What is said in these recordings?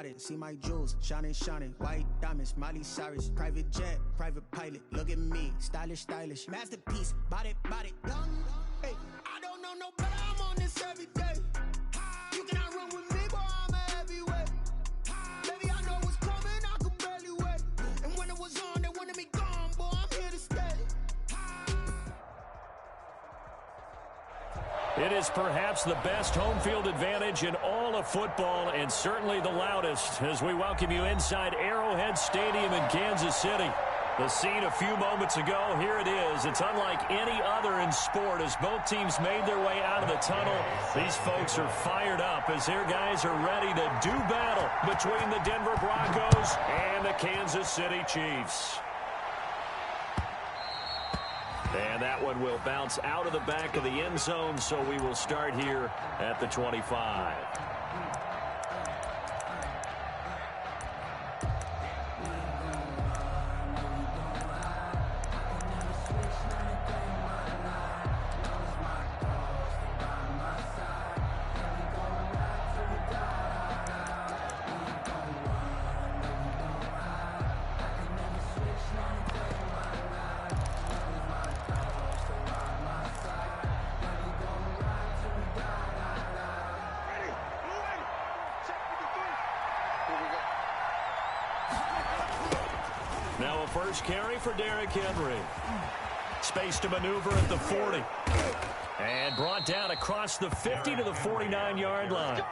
got it. See my jewels, shining, shining. White diamonds, Miley Cyrus. Private jet, private pilot. Look at me, stylish, stylish. Masterpiece, body, body. Hey, I don't know no better. I'm on this every day. You cannot run with me, boy. I'm a heavyweight. Baby, I know what's coming. I could barely wait. And when it was on, they wanted me gone, boy. I'm here to stay. It is perhaps the best home field advantage in all of football, and certainly the loudest, as we welcome you inside Arrowhead Stadium in Kansas City. The scene a few moments ago, here it is. It's unlike any other in sport as both teams made their way out of the tunnel. These folks are fired up as their guys are ready to do battle between the Denver Broncos and the Kansas City Chiefs. And that one will bounce out of the back of the end zone, so we will start here at the 25. Now a first carry for Derrick Henry. Space to maneuver at the 40. And brought down across the 50 to the 49-yard line.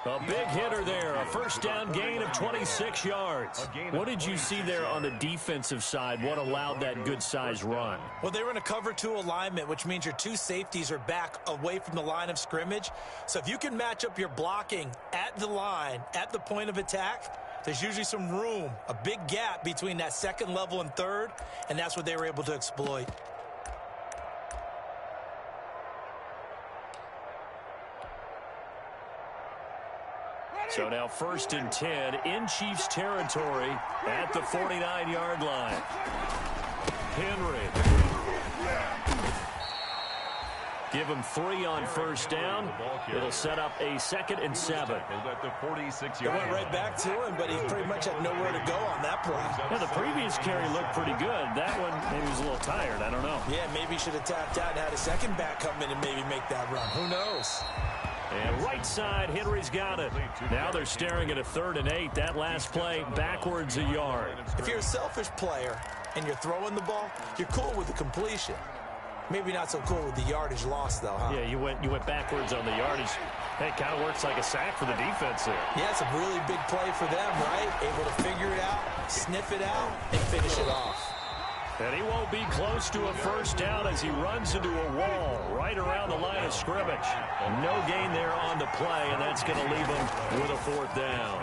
A big hitter there, a first down gain of 26 yards. What did you see there on the defensive side? What allowed that good-sized run? Well, they were in a cover 2 alignment, which means your 2 safeties are back away from the line of scrimmage. So if you can match up your blocking at the line, at the point of attack, there's usually some room, a big gap between that second level and third, and that's what they were able to exploit. So now 1st and 10 in Chiefs territory at the 49-yard line. Henry. Give him 3 on first down. It'll set up a 2nd and 7. They went right back to him, but he pretty much had nowhere to go on that play. Yeah, the previous carry looked pretty good. That one, maybe he was a little tired. I don't know. Yeah, maybe he should have tapped out and had a second back come in and maybe make that run. Who knows? And right side, Henry's got it. Now they're staring at a 3rd and 8. That last play, backwards a yard. If you're a selfish player and you're throwing the ball, you're cool with the completion. Maybe not so cool with the yardage loss, though, huh? Yeah, you went backwards on the yardage. Hey, it kind of works like a sack for the defense there. Yeah, it's a really big play for them, right? Able to figure it out, sniff it out, and finish it off. And he won't be close to a first down as he runs into a wall right around the line of scrimmage. No gain there on the play, and that's going to leave him with a 4th down.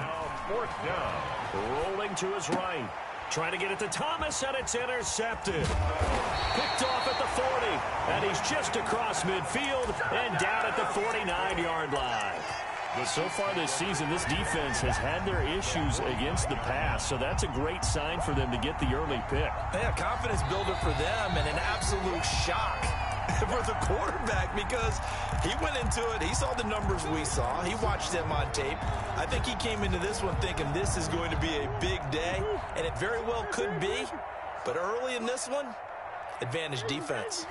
4th down. Rolling to his right. Trying to get it to Thomas, and it's intercepted. Picked off at the 40, and he's just across midfield and down at the 49-yard line. But so far this season, this defense has had their issues against the pass, so that's a great sign for them to get the early pick. Yeah, confidence builder for them and an absolute shock for the quarterback because he went into it. He saw the numbers we saw. He watched them on tape. I think he came into this one thinking this is going to be a big day, and it very well could be. But early in this one, advantage defense.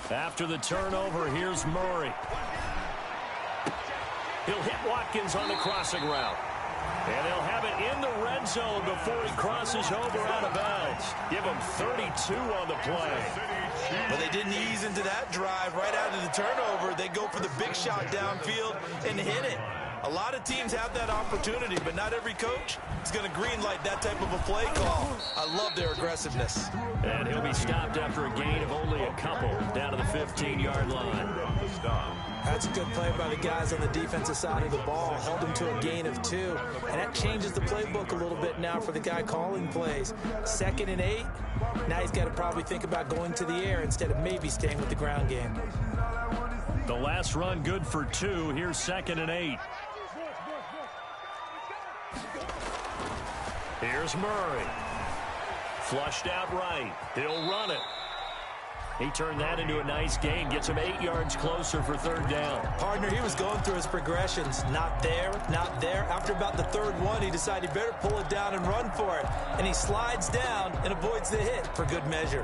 After the turnover, here's Murray. He'll hit Watkins on the crossing route. And they'll have it in the red zone before he crosses over out of bounds. Give him 32 on the play. But they didn't ease into that drive right out of the turnover. They go for the big shot downfield and hit it. A lot of teams have that opportunity, but not every coach is going to greenlight that type of a play call. I love their aggressiveness. And he'll be stopped after a gain of only a couple down to the 15-yard line. That's a good play by the guys on the defensive side of the ball. Held him to a gain of 2. And that changes the playbook a little bit now for the guy calling plays. 2nd and 8. Now he's got to probably think about going to the air instead of maybe staying with the ground game. The last run good for 2. Here's 2nd and 8. Here's Murray. Flushed out right. He'll run it. He turned that into a nice gain, gets him 8 yards closer for third down. Partner, he was going through his progressions. Not there, not there. After about the third one, he decided he better pull it down and run for it. And he slides down and avoids the hit for good measure.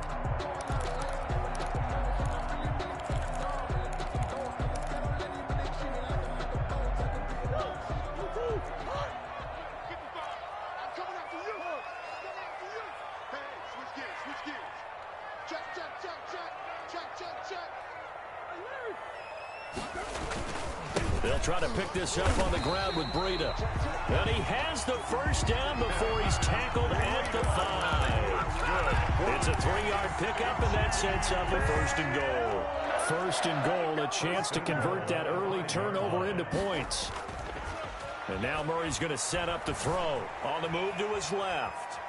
They'll try to pick this up on the ground with Breida. And he has the first down before he's tackled at the 5. It's a 3-yard pickup, and that sets up a first and goal. First and goal, a chance to convert that early turnover into points. And now Murray's going to set up the throw. On the move to his left.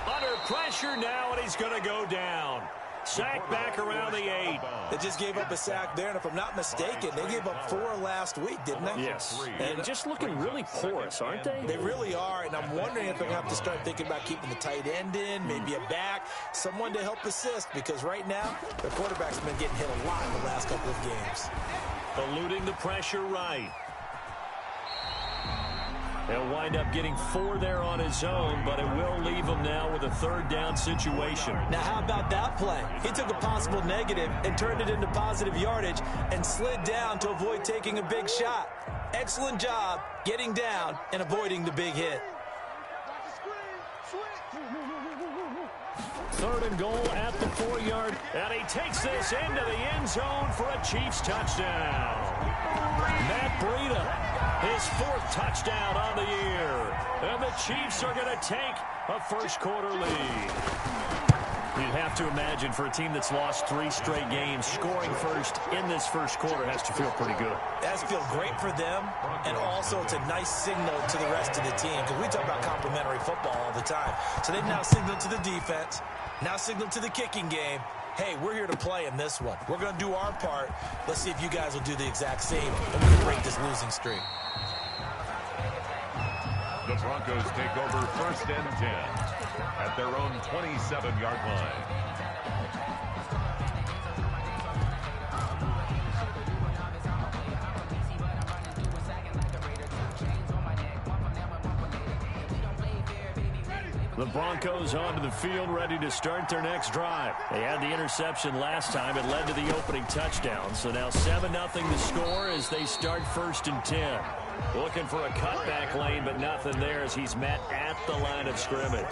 Under pressure now, and he's going to go down. Sack back around the 8. They just gave up a sack there, and if I'm not mistaken, they gave up 4 last week, didn't they? Yes. And just looking really porous, aren't they? They really are, and I'm wondering if they're going to have to start thinking about keeping the tight end in, maybe a back, someone to help assist, because right now, their quarterback's been getting hit a lot in the last couple of games. Eluding the pressure right. He'll wind up getting 4 there on his own, but it will leave him now with a third down situation. Now, how about that play? He took a possible negative and turned it into positive yardage and slid down to avoid taking a big shot. Excellent job getting down and avoiding the big hit. Third and goal at the 4-yard, and he takes this into the end zone for a Chiefs touchdown. Matt Breida. His 4th touchdown on the year. And the Chiefs are going to take a first-quarter lead. You'd have to imagine for a team that's lost 3 straight games, scoring first in this first quarter has to feel pretty good. It has to feel great for them, and also it's a nice signal to the rest of the team, because we talk about complimentary football all the time. So they've now signaled to the defense, now signaled to the kicking game, hey, we're here to play in this one. We're going to do our part. Let's see if you guys will do the exact same, and we can break this losing streak. The Broncos take over first and 10 at their own 27-yard line. The Broncos onto the field, ready to start their next drive. They had the interception last time. It led to the opening touchdown. So now 7-0 the score as they start first and 10. Looking for a cutback lane, but nothing there as he's met at the line of scrimmage.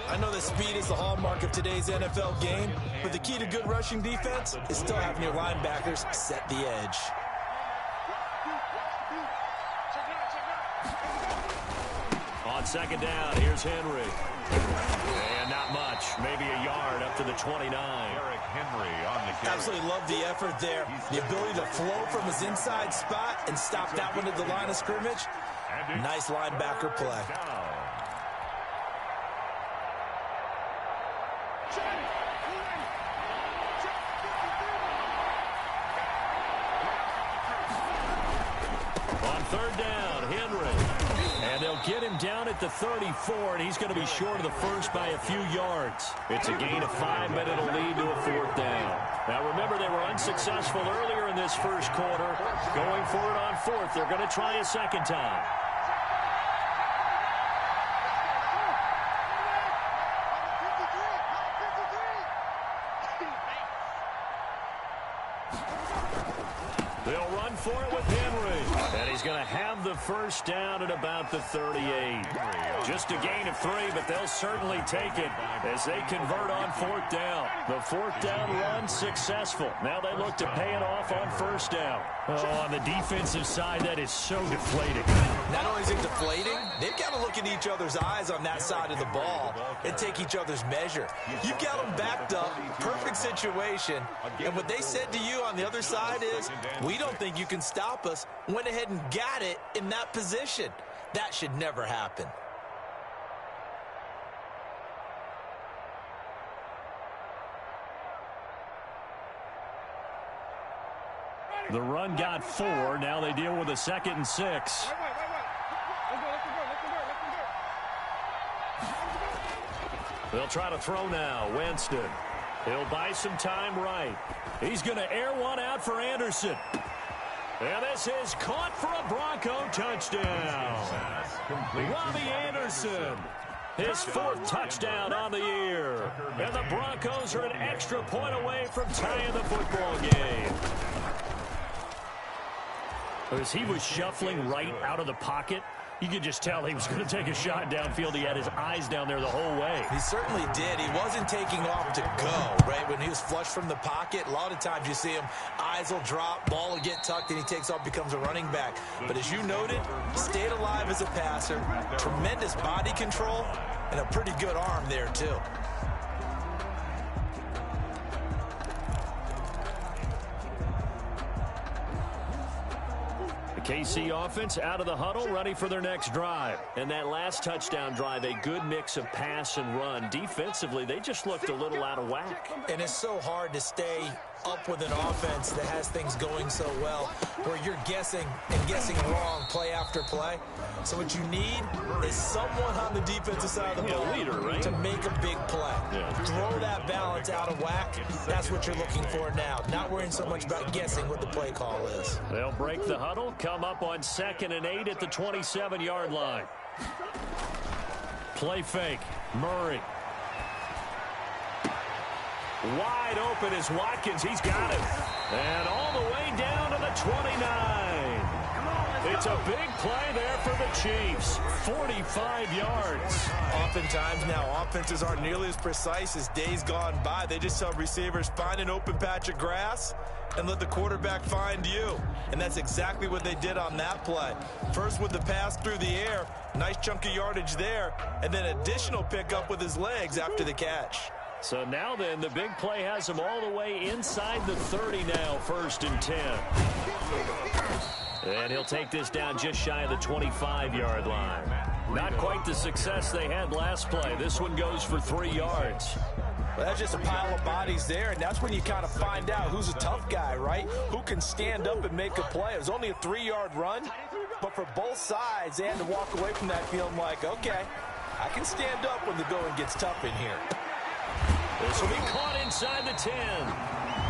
I know that speed is the hallmark of today's NFL game, but the key to good rushing defense is still having your linebackers set the edge. On second down, here's Henry. And not much, maybe a yard up to the 29. Derrick Henry on the carry. Absolutely love the effort there. The ability to flow from his inside spot and stop that one at the line of scrimmage. Nice linebacker play. On third down, Henry. And they'll get him down at the 34, and he's going to be short of the first by a few yards. It's a gain of 5, but it'll lead to a 4th down. Now, remember, they were unsuccessful earlier in this first quarter. Going for it on 4th. They're going to try a second time. They'll run for it with Henry. And he's going to have the first down at about the 38. Just a gain of 3, but they'll certainly take it as they convert on 4th down. The 4th down run successful. Now they look to pay it off on first down. Oh, on the defensive side, that is so deflating. Not only is it deflating, they've got to look in each other's eyes on that side of the ball and take each other's measure. You've got them backed up, perfect situation, and what they said to you on the other side is, we don't think you can stop us. Went ahead and got it in that position. That should never happen. The run got 4. Now they deal with a 2nd and 6. They'll try to throw now. Winston. He'll buy some time right. He's going to air one out for Anderson. And this is caught for a Bronco touchdown. Robbie Anderson, his 4th touchdown on the year. And the Broncos are an extra point away from tying the football game. As he was shuffling right out of the pocket, you could just tell he was going to take a shot downfield. He had his eyes down there the whole way. He certainly did. He wasn't taking off to go, right? When he was flushed from the pocket, a lot of times you see him, eyes will drop, ball will get tucked, and he takes off, becomes a running back. But as you noted, stayed alive as a passer, tremendous body control, and a pretty good arm there, too. KC offense out of the huddle, ready for their next drive. And that last touchdown drive, a good mix of pass and run. Defensively, they just looked a little out of whack. And it's so hard to stay up with an offense that has things going so well, where you're guessing and guessing wrong play after play. So what you need is someone on the defensive side of the ball to make a big play. Throw that balance out of whack. That's what you're looking for now. Not worrying so much about guessing what the play call is. They'll break the huddle, come up on 2nd and 8 at the 27-yard line. Play fake. Murray. Wide open is Watkins. He's got it. And all the way down to the 29. It's a big play there for the Chiefs. 45 yards. Oftentimes now, offenses aren't nearly as precise as days gone by. They just tell receivers, find an open patch of grass and let the quarterback find you. And that's exactly what they did on that play. First with the pass through the air, nice chunk of yardage there, and then additional pickup with his legs after the catch. So now then, the big play has him all the way inside the 30 now, 1st and 10. And he'll take this down just shy of the 25-yard line. Not quite the success they had last play. This one goes for 3 yards. Well, that's just a pile of bodies there, and that's when you kind of find out who's a tough guy, right? Who can stand up and make a play. It was only a 3-yard run, but for both sides, they had to walk away from that feeling like, okay, I can stand up when the going gets tough in here. This will be caught inside the 10.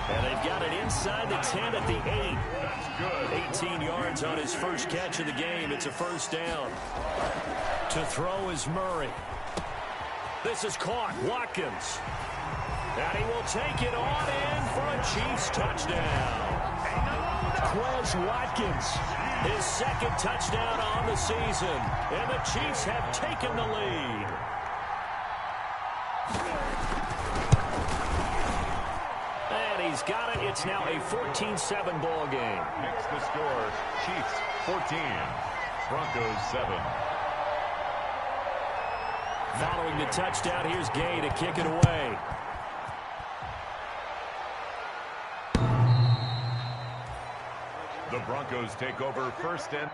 And they've got it inside the 10 at the 8. 18 yards on his first catch of the game. It's a 1st down. To throw is Murray. This is caught. Watkins. And he will take it on in for a Chiefs touchdown. Quez Watkins, his 2nd touchdown on the season. And the Chiefs have taken the lead. He's got it. It's now a 14-7 ball game. Next the score, Chiefs 14, Broncos 7. Following the touchdown, here's Gay to kick it away. The Broncos take over 1st and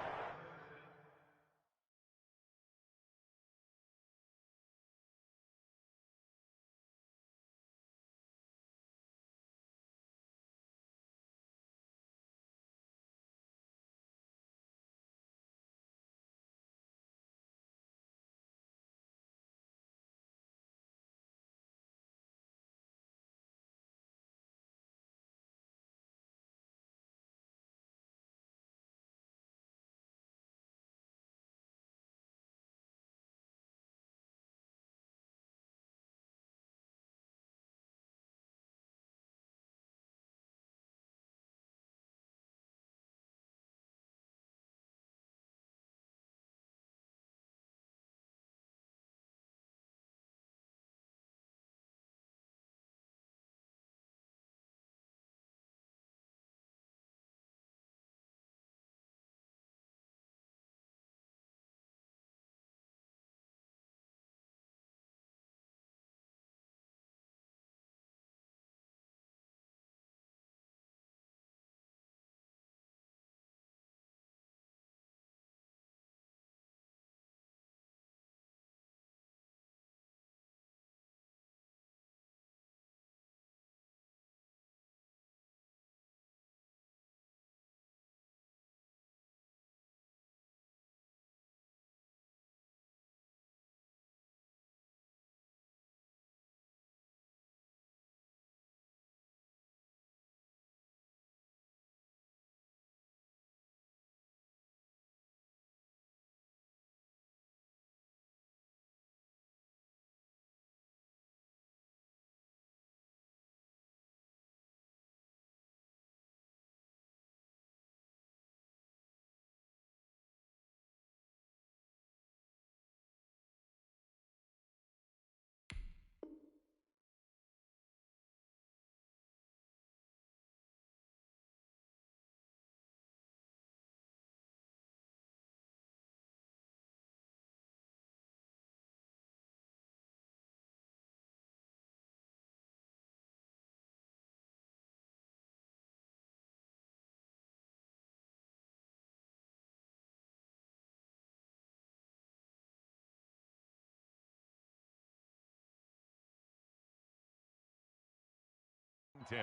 10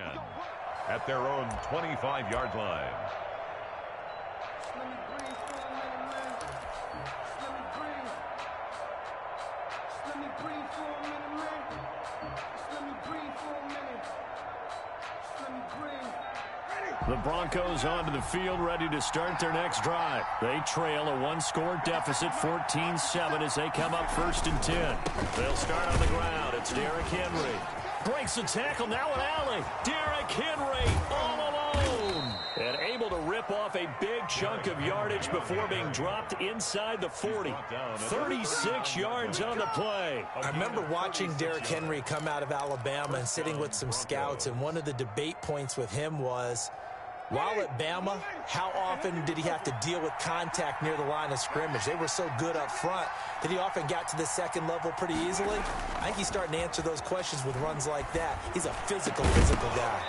at their own 25-yard line. Let me breathe for a minute, man. Let me breathe. Let me breathe for a minute, man. Let me breathe for a minute. Let me breathe. The Broncos onto the field, ready to start their next drive. They trail a one-score deficit, 14-7, as they come up 1st and 10. They'll start on the ground. It's Derrick Henry. Breaks the tackle, now an alley. Derrick Henry all alone. And able to rip off a big chunk of yardage before being dropped inside the 40. 36 yards on the play. I remember watching Derrick Henry come out of Alabama and sitting with some scouts, and one of the debate points with him was, while at Bama, how often did he have to deal with contact near the line of scrimmage? They were so good up front that he often got to the second level pretty easily. I think he's starting to answer those questions with runs like that. He's a physical guy.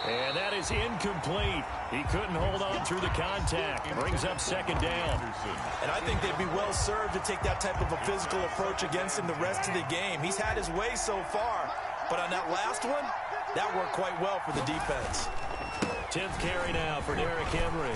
And that is incomplete. He couldn't hold on through the contact. Brings up 2nd down. And I think they'd be well served to take that type of a physical approach against him the rest of the game. He's had his way so far, but on that last one, that worked quite well for the defense. 10th carry now for Derrick Henry.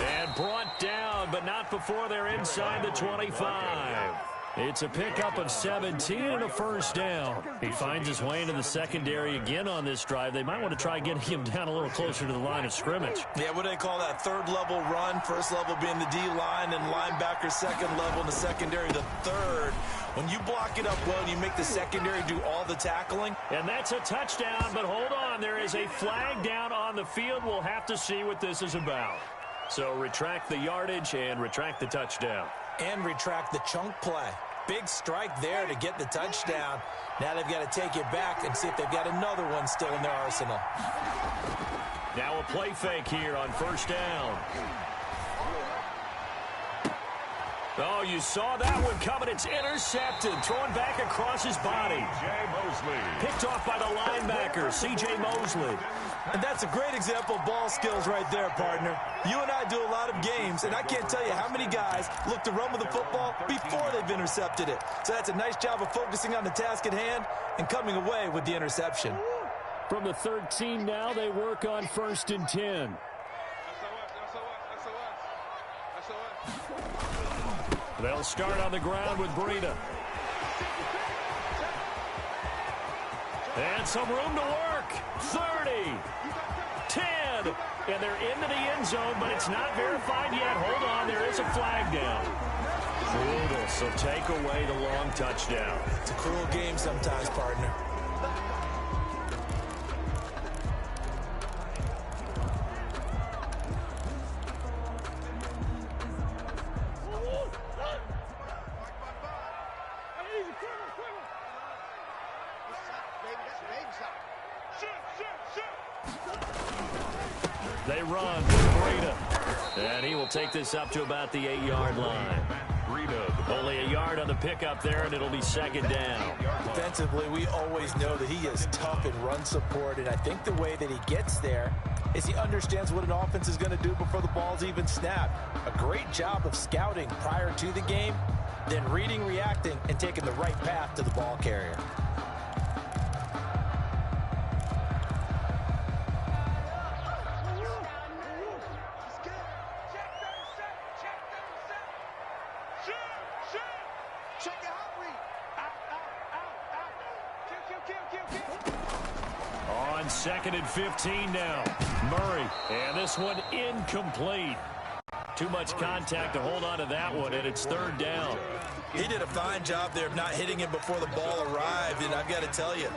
And brought down, but not before they're inside the 25. It's a pickup of 17 and a 1st down. He finds his way into the secondary again on this drive. They might want to try getting him down a little closer to the line of scrimmage. Yeah, what do they call that? 3rd level run. 1st level being the D-line, and linebacker 2nd level, and the secondary the 3rd. When you block it up well and you make the secondary do all the tackling. And that's a touchdown, but hold on. There is a flag down on the field. We'll have to see what this is about. So retract the yardage and retract the touchdown. And retract the chunk play. Big strike there to get the touchdown. Now they've got to take it back and see if they've got another one still in their arsenal. Now a play fake here on 1st down. Oh, you saw that one coming. It's intercepted. Thrown back across his body. Picked off by the linebacker, C.J. Mosley. And that's a great example of ball skills right there, partner. You and I do a lot of games, and I can't tell you how many guys look to run with the football before they've intercepted it. So that's a nice job of focusing on the task at hand and coming away with the interception. From the 13 now, they work on 1st and 10. They'll start on the ground with Breida. And some room to work. 30, 10, and they're into the end zone, but it's not verified yet. Hold on, there is a flag down. Brutal, so take away the long touchdown. It's a cruel game sometimes, partner. They run with Breida. And he will take this up to about the 8-yard line. Only a yard on the pickup there, and it'll be 2nd down. Defensively, we always know that he is tough in run support, and I think the way that he gets there is he understands what an offense is going to do before the ball's even snapped. A great job of scouting prior to the game, then reading, reacting, and taking the right path to the ball carrier. On 2nd and 15 now. Murray, and this one incomplete. Too much contact to hold on to that one, and it's 3rd down. He did a fine job there of not hitting him before the ball arrived, and I've got to tell you,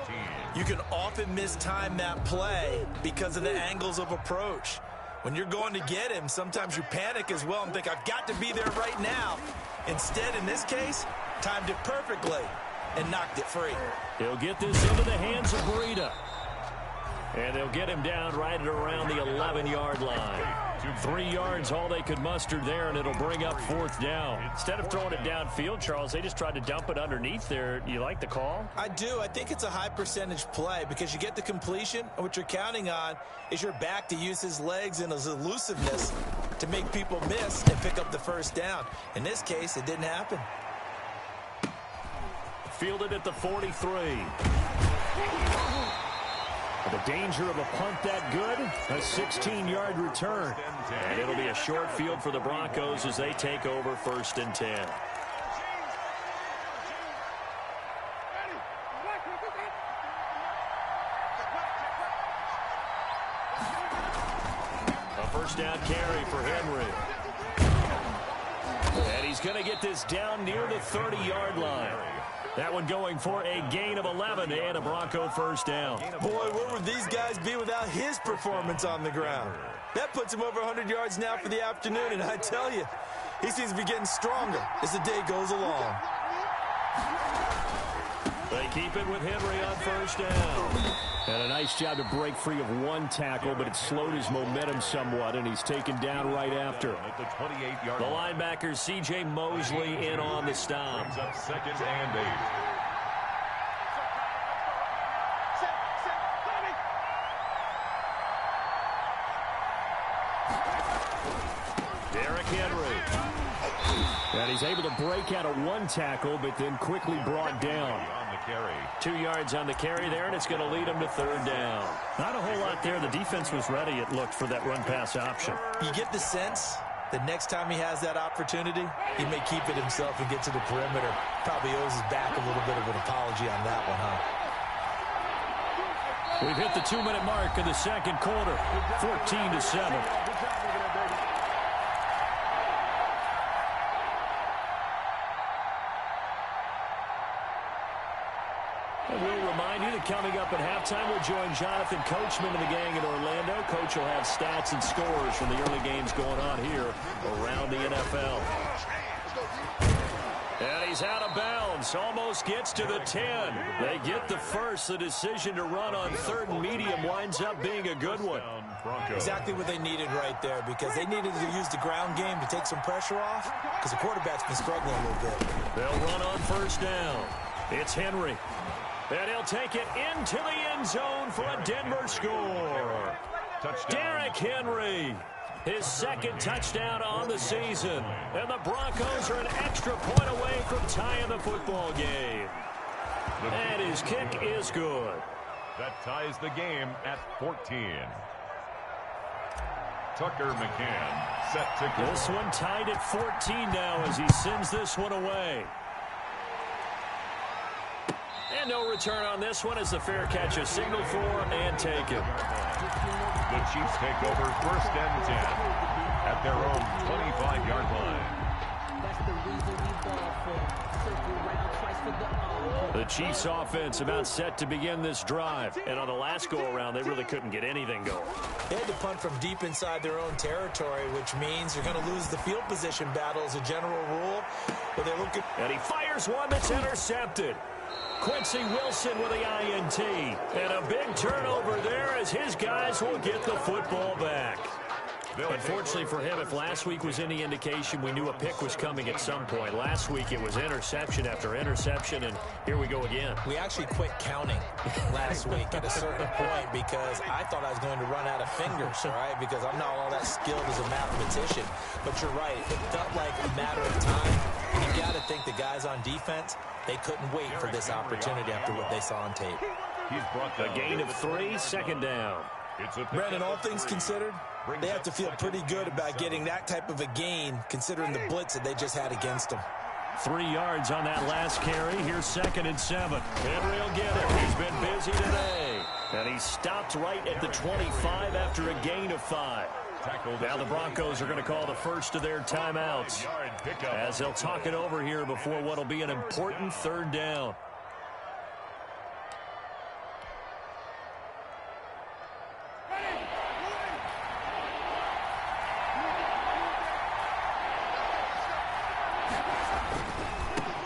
you can often mistime that play because of the angles of approach. When you're going to get him, sometimes you panic as well and think, I've got to be there right now. Instead, in this case, timed it perfectly and knocked it free. He'll get this into the hands of Breida. And they'll get him down right at around the 11-yard line. 3 yards, all they could muster there, and it'll bring up 4th down. Instead of throwing it downfield, Charles, they just tried to dump it underneath there. You like the call? I do. I think it's a high-percentage play because you get the completion, and what you're counting on is your back to use his legs and his elusiveness to make people miss and pick up the 1st down. In this case, it didn't happen. Fielded at the 43. The danger of a punt that good, a 16-yard return. And it'll be a short field for the Broncos as they take over 1st and 10. A first down carry for Henry. And he's going to get this down near the 30-yard line. That one going for a gain of 11 and a Bronco first down. Boy, where would these guys be without his performance on the ground? That puts him over 100 yards now for the afternoon, and I tell you, he seems to be getting stronger as the day goes along. They keep it with Henry on first down. And a nice job to break free of one tackle, but it slowed his momentum somewhat, and he's taken down right after. The linebacker, C.J. Mosley, in on the stop. Brings up 2nd and 8. Derrick Henry. And he's able to break out of one tackle, but then quickly brought down. 2 yards on the carry there, and it's going to lead him to 3rd down. Not a whole lot there. The defense was ready, it looked, for that run-pass option. You get the sense that next time he has that opportunity, he may keep it himself and get to the perimeter. Probably owes his back a little bit of an apology on that one, huh? We've hit the 2-minute mark in the second quarter, 14-7. We'll remind you that coming up at halftime, we'll join Jonathan Coachman and the gang in Orlando. Coach will have stats and scores from the early games going on here around the NFL. And he's out of bounds, almost gets to the 10. They get the first. The decision to run on 3rd and medium winds up being a good one. Exactly what they needed right there, because they needed to use the ground game to take some pressure off, because the quarterback's been struggling a little bit. They'll run on first down. It's Henry. And he'll take it into the end zone for a Denver score. Touchdown. Derrick Henry, his 2nd touchdown on the season. And the Broncos are an extra point away from tying the football game. And his kick is good. That ties the game at 14. Tucker McCann set to go. This one tied at 14 now as he sends this one away. And no return on this one as the fair catch is signaled for and taken. The Chiefs take over 1st and 10 at their own 25-yard line. The Chiefs offense about set to begin this drive. And on the last go-around, they really couldn't get anything going. They had to punt from deep inside their own territory, which means you're going to lose the field position battle as a general rule. But they look at... And he fires one that's intercepted. Quincy Wilson with the INT. And a big turnover there as his guys will get the football back. Unfortunately for him, if last week was any indication, we knew a pick was coming at some point. Last week it was interception after interception, and here we go again. We actually quit counting last week at a certain point because I thought I was going to run out of fingers, all right, because I'm not all that skilled as a mathematician. But you're right. It felt like a matter of time. And you got to think the guys on defense, they couldn't wait for this opportunity after what they saw on tape. He's brought a gain of 3, 2nd down. Brandon, all things considered, they have to feel pretty good about getting that type of a gain considering the blitz that they just had against them. 3 yards on that last carry. Here's 2nd and 7. Henry will get it. He's been busy today. And he stopped right at the 25 after a gain of 5. Now the Broncos are going to call the first of their timeouts as they'll talk it over here before what will be an important 3rd down.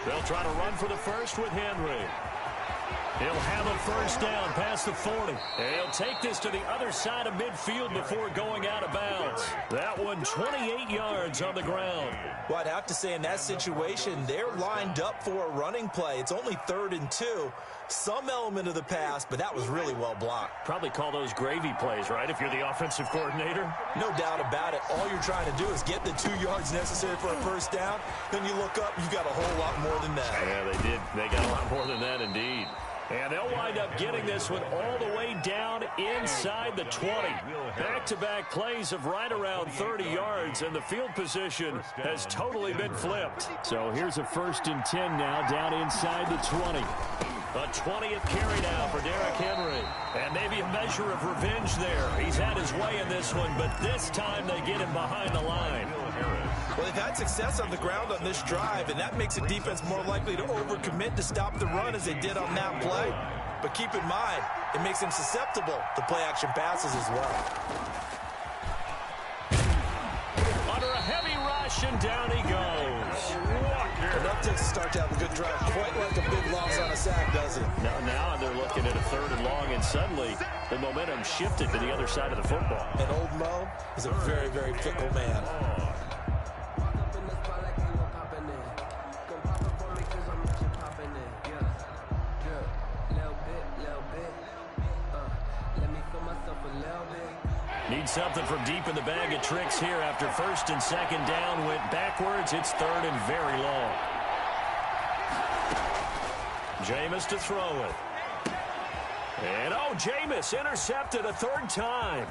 They'll try to run for the first with Henry. He'll have a first down past the 40. And he'll take this to the other side of midfield before going out of bounds. That one 28 yards on the ground. Well, I'd have to say in that situation, they're lined up for a running play. It's only 3rd and 2. Some element of the pass, but that was really well blocked. Probably call those gravy plays, right, if you're the offensive coordinator? No doubt about it. All you're trying to do is get the 2 yards necessary for a first down. Then you look up, you got a whole lot more than that. Yeah, they did. They got a lot more than that, indeed. And they'll wind up getting this one all the way down inside the 20. Back-to-back plays of right around 30 yards, and the field position has totally been flipped. So here's a 1st and 10 now down inside the 20. A 20th carry now for Derrick Henry. And maybe a measure of revenge there. He's had his way in this one, but this time they get him behind the line. Well, they've had success on the ground on this drive, and that makes a defense more likely to overcommit to stop the run as they did on that play. But keep in mind, it makes them susceptible to play-action passes as well. Under a heavy rush, and down he goes. Enough to start to have a good drive. Quite like a big loss on a sack, does it? Now they're looking at a 3rd and long, and suddenly the momentum shifted to the other side of the football. And old Mo is a very, very fickle man. Need something from deep in the bag of tricks here after 1st and 2nd down went backwards. It's 3rd and very long. Jameis to throw it. And Jameis intercepted a 3rd time.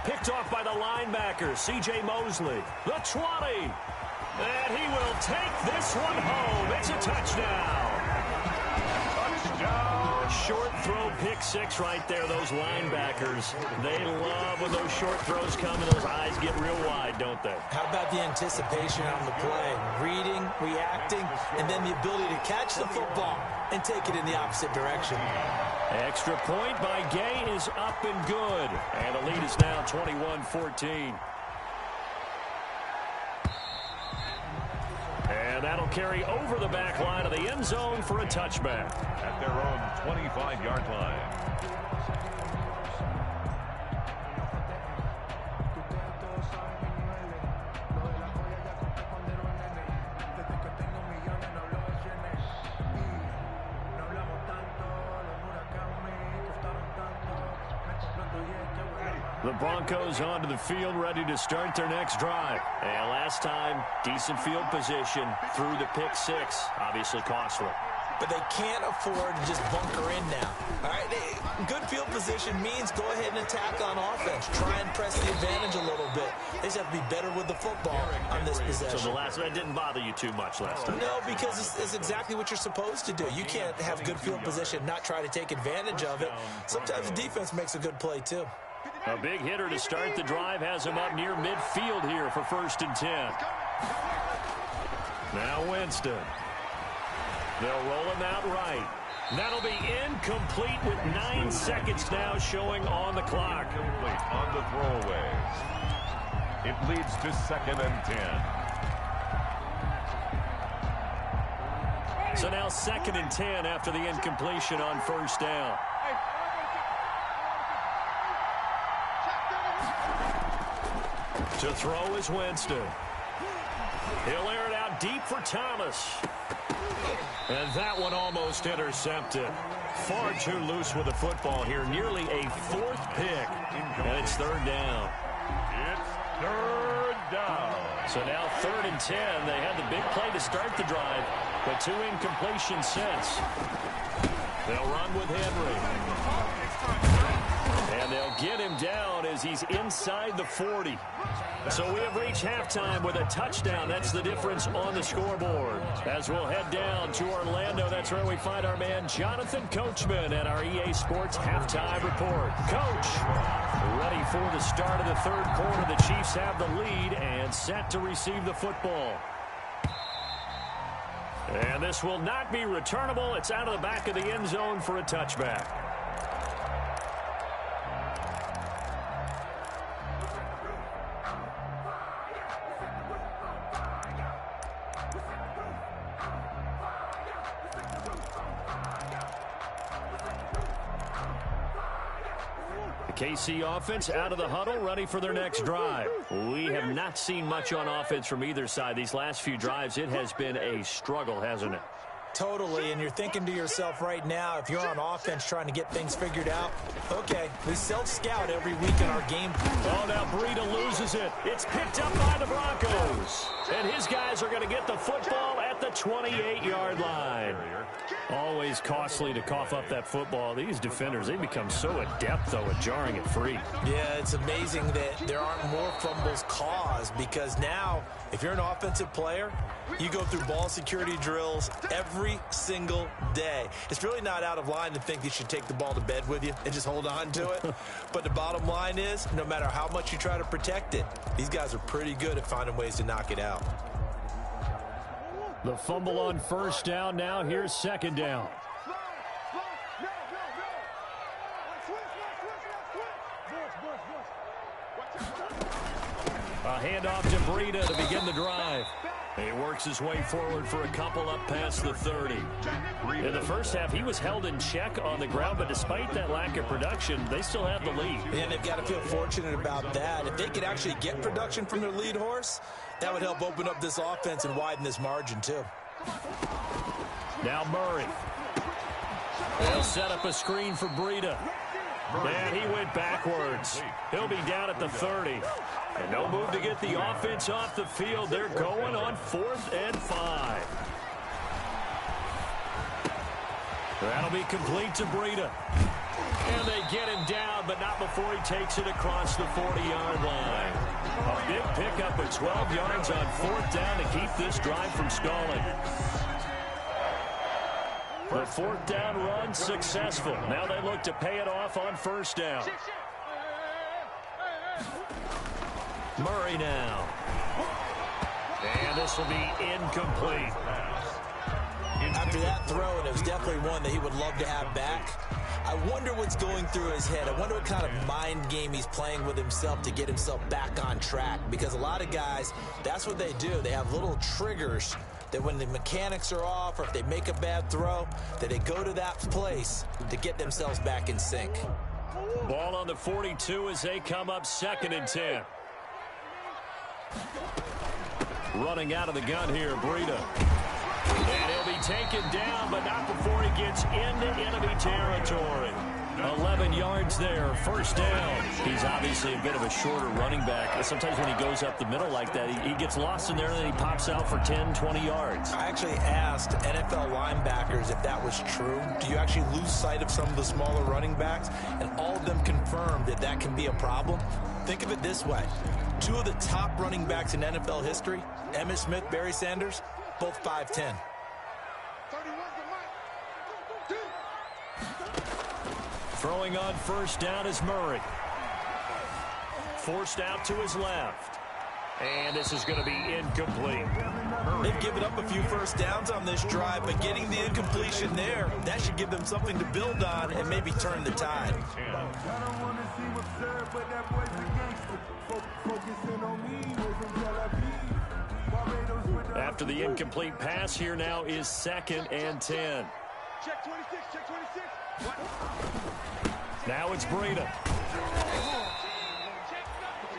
Picked off by the linebacker, C.J. Mosley. The 20. And he will take this one home. It's a touchdown. Short throw, pick 6 right there. Those linebackers, they love when those short throws come and those eyes get real wide, don't they? How about the anticipation on the play? Reading, reacting, and then the ability to catch the football and take it in the opposite direction. Extra point by Gay is up and good. And the lead is now 21-14. And that'll carry over the back line of the end zone for a touchback. At their own 25-yard line. The Broncos onto the field, ready to start their next drive. And last time, decent field position through the pick 6. Obviously costly. But they can't afford to just bunker in now. All right, good field position means go ahead and attack on offense. Try and press the advantage a little bit. They just have to be better with the football on this possession. So the last one didn't bother you too much last time? No, because it's exactly what you're supposed to do. You can't have good field position, not try to take advantage of it. Sometimes the defense makes a good play, too. A big hitter to start the drive has him up near midfield here for 1st and 10. Now Winston. They'll roll him out right. That'll be incomplete with 9 seconds now showing on the clock. Incomplete on the throwaway. It leads to 2nd and 10. So now 2nd and 10 after the incompletion on 1st down. To throw is Winston. He'll air it out deep for Thomas. And that one almost intercepted. Far too loose with the football here. Nearly a 4th pick. And it's 3rd down. It's 3rd down. So now 3rd and 10. They had the big play to start the drive, but 2 incompletions since. They'll run with Henry. And they'll get him down as he's inside the 40. So we have reached halftime with a touchdown. That's the difference on the scoreboard. As we'll head down to Orlando, that's where we find our man Jonathan Coachman at our EA Sports Halftime Report. Coach, ready for the start of the 3rd quarter. The Chiefs have the lead and set to receive the football. And this will not be returnable. It's out of the back of the end zone for a touchback. KC offense out of the huddle, ready for their next drive. We have not seen much on offense from either side. These last few drives, it has been a struggle, hasn't it? Totally, and you're thinking to yourself right now, if you're on offense trying to get things figured out, okay, we self-scout every week in our game. Oh, now Breida loses it. It's picked up by the Broncos. And his guys are going to get the football at the 28-yard line. Always costly to cough up that football. These defenders, they become so adept, though, at jarring it free. Yeah, it's amazing that there aren't more fumbles caused because now, if you're an offensive player, you go through ball security drills every single day. It's really not out of line to think you should take the ball to bed with you and just hold on to it. But the bottom line is, no matter how much you try to protect it, these guys are pretty good at finding ways to knock it out. The fumble on first down now. Here's second down. A handoff to Breida to begin the drive. He works his way forward for a couple up past the 30. In the first half, he was held in check on the ground, but despite that lack of production, they still have the lead. And they've got to feel fortunate about that. If they could actually get production from their lead horse, that would help open up this offense and widen this margin, too. Now Murray. They'll set up a screen for Breida. And he went backwards. He'll be down at the 30. And no move to get the offense off the field. They're going on 4th and 5. That'll be complete to Breida. And they get him down, but not before he takes it across the 40-yard line. A big pickup of 12 yards on 4th down to keep this drive from stalling. The 4th down run successful. Now they look to pay it off on first down. Murray now. And this will be incomplete. After that throw, and it was definitely one that he would love to have back, I wonder what's going through his head. I wonder what kind of mind game he's playing with himself to get himself back on track. Because a lot of guys, that's what they do. They have little triggers that when the mechanics are off or if they make a bad throw, that they go to that place to get themselves back in sync. Ball on the 42 as they come up 2nd and 10. Running out of the gun here, Breida. And he'll be taken down, but not before he gets into enemy territory. 11 yards there, first down. He's obviously a bit of a shorter running back. Sometimes when he goes up the middle like that, he gets lost in there and then he pops out for 10, 20 yards. I actually asked NFL linebackers if that was true. Do you actually lose sight of some of the smaller running backs? And all of them confirmed that that can be a problem. Think of it this way. 2 of the top running backs in NFL history, Emmitt Smith, Barry Sanders, both 5'10". Throwing on first down is Murray. Forced out to his left. And this is going to be incomplete. They've given up a few first downs on this drive, but getting the incompletion there, that should give them something to build on and maybe turn the tide. After the incomplete pass, here now is 2nd and 10. Check 26, check 26. Now it's Breida.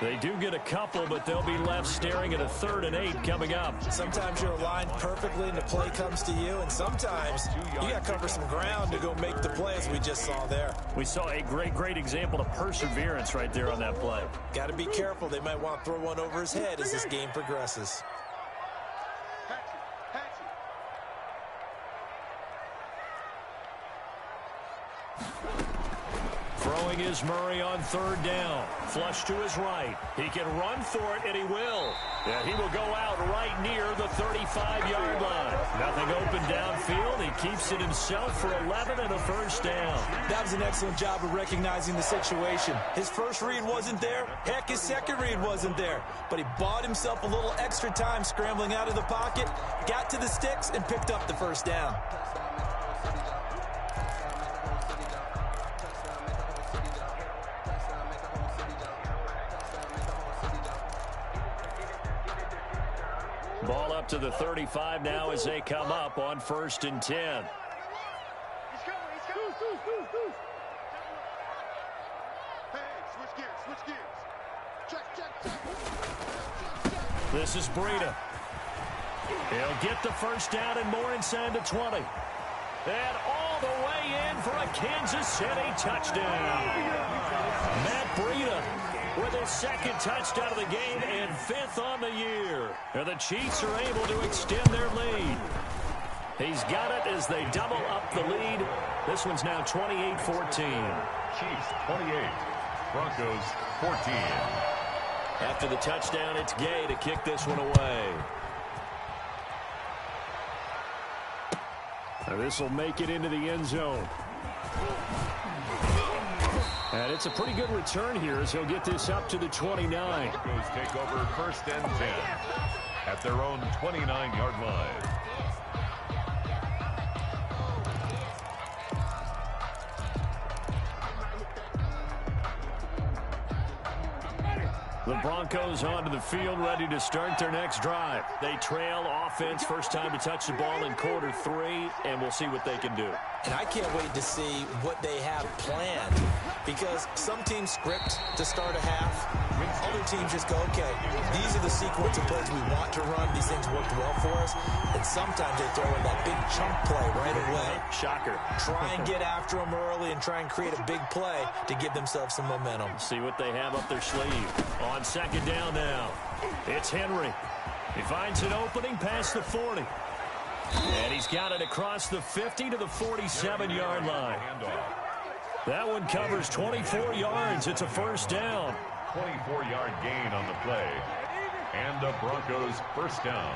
They do get a couple, but they'll be left staring at a 3rd and 8 coming up. Sometimes you're aligned perfectly and the play comes to you, and sometimes you got to cover some ground to go make the play, as we just saw there. We saw a great example of perseverance right there on that play. Got to be careful. They might want to throw one over his head as this game progresses. Throwing is Murray on 3rd down. Flush to his right. He can run for it, and he will. And he will go out right near the 35-yard line. Nothing open downfield. He keeps it himself for 11 and a first down. That was an excellent job of recognizing the situation. His first read wasn't there. Heck, his second read wasn't there. But he bought himself a little extra time scrambling out of the pocket, got to the sticks, and picked up the first down. Ball up to the 35 now as they come up on 1st and 10. He's coming, he's coming. Hey, switch gears. Check. This is Breida. He'll get the first down and more inside the 20. And all the way in for a Kansas City touchdown. Matt Breida with his second touchdown of the game and 5th on the year. And the Chiefs are able to extend their lead. He's got it as they double up the lead. This one's now 28-14. Chiefs 28, Broncos 14. After the touchdown, it's Gay to kick this one away. This will make it into the end zone. And it's a pretty good return here as he'll get this up to the 29. Broncos take over 1st and 10 at their own 29-yard line. The Broncos onto the field, ready to start their next drive. They trail offense, first time to touch the ball in quarter 3, and we'll see what they can do. And I can't wait to see what they have planned, because some teams script to start a half. Other teams just go, okay, these are the sequence of plays we want to run. These things worked well for us. And sometimes they throw in that big chunk play right away. Shocker. Try and get after them early and try and create a big play to give themselves some momentum. See what they have up their sleeve. On second down now, it's Henry. He finds an opening past the 40. And he's got it across the 50 to the 47-yard line. That one covers 24 yards. It's a first down. 24-yard gain on the play. And the Broncos first down.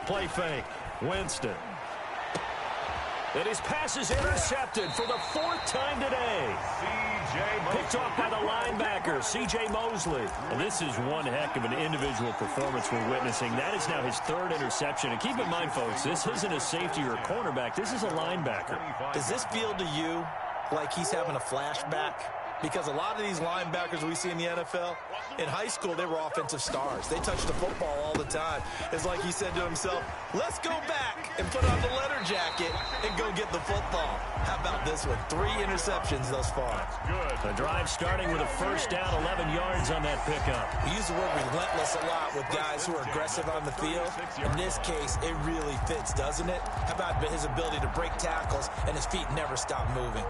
Play fake. Winston. And his pass is intercepted for the 4th time today. Picked off by the linebacker, C.J. Mosley. And this is one heck of an individual performance we're witnessing. That is now his 3rd interception. And keep in mind, folks, this isn't a safety or a cornerback. This is a linebacker. Does this feel to you like he's having a flashback? Because a lot of these linebackers we see in the NFL, in high school, they were offensive stars. They touched the football all the time. It's like he said to himself, let's go back and put on the letter jacket and go get the football. How about this one? 3 interceptions thus far. Good. The drive starting with a first down, 11 yards on that pickup. We use the word relentless a lot with guys who are aggressive on the field. In this case, it really fits, doesn't it? How about his ability to break tackles and his feet never stop moving?